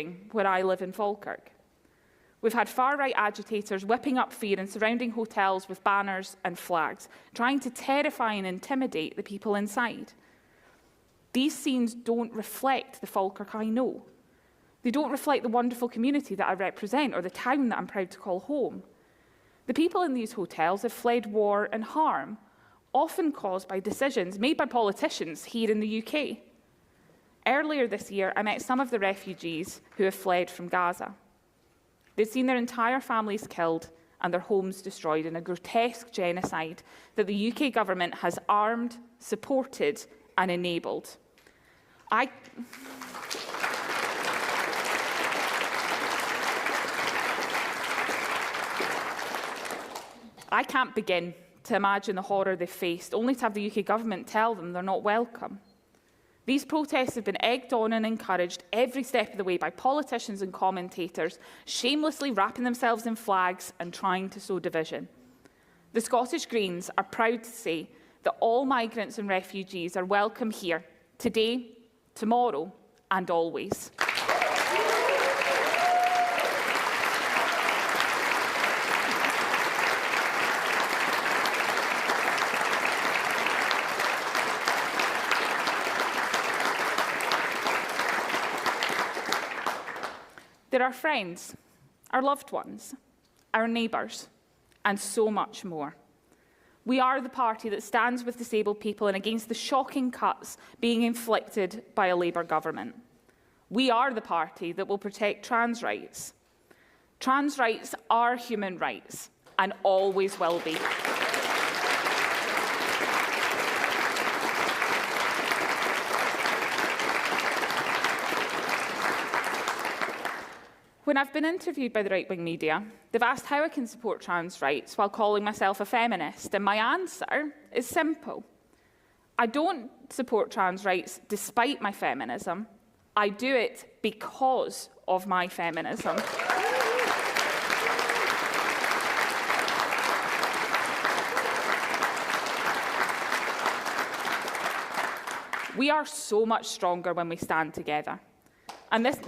including where I live in Falkirk. We've had far-right agitators whipping up fear and surrounding hotels with banners and flags, trying to terrify and intimidate the people inside. These scenes don't reflect the Falkirk I know. They don't reflect the wonderful community that I represent or the town that I'm proud to call home. The people in these hotels have fled war and harm, often caused by decisions made by politicians here in the UK. Earlier this year, I met some of the refugees who have fled from Gaza. They'd seen their entire families killed and their homes destroyed in a grotesque genocide that the UK government has armed, supported and enabled. I can't begin to imagine the horror they've faced, only to have the UK government tell them they're not welcome. These protests have been egged on and encouraged every step of the way by politicians and commentators, shamelessly wrapping themselves in flags and trying to sow division. The Scottish Greens are proud to say that all migrants and refugees are welcome here, today, tomorrow, and always. They're our friends, our loved ones, our neighbours, and so much more. We are the party that stands with disabled people and against the shocking cuts being inflicted by a Labour government. We are the party that will protect trans rights. Trans rights are human rights and always will be. When I've been interviewed by the right-wing media, they've asked how I can support trans rights while calling myself a feminist, and my answer is simple. I don't support trans rights despite my feminism. I do it because of my feminism. We are so much stronger when we stand together. And this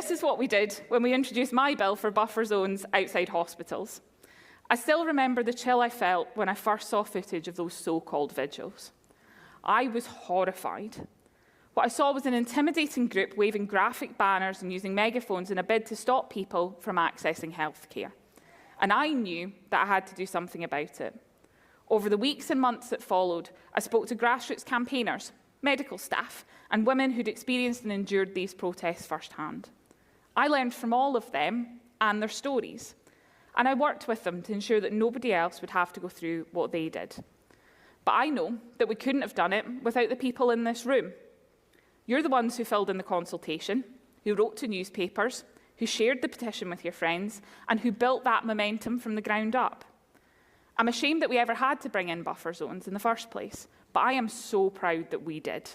is what we did when we introduced my bill for buffer zones outside hospitals. I still remember the chill I felt when I first saw footage of those so-called vigils. I was horrified. What I saw was an intimidating group waving graphic banners and using megaphones in a bid to stop people from accessing healthcare. And I knew that I had to do something about it. Over the weeks and months that followed, I spoke to grassroots campaigners, medical staff, and women who'd experienced and endured these protests firsthand. I learned from all of them and their stories, and I worked with them to ensure that nobody else would have to go through what they did. But I know that we couldn't have done it without the people in this room. You're the ones who filled in the consultation, who wrote to newspapers, who shared the petition with your friends, and who built that momentum from the ground up. I'm ashamed that we ever had to bring in buffer zones in the first place, but I am so proud that we did.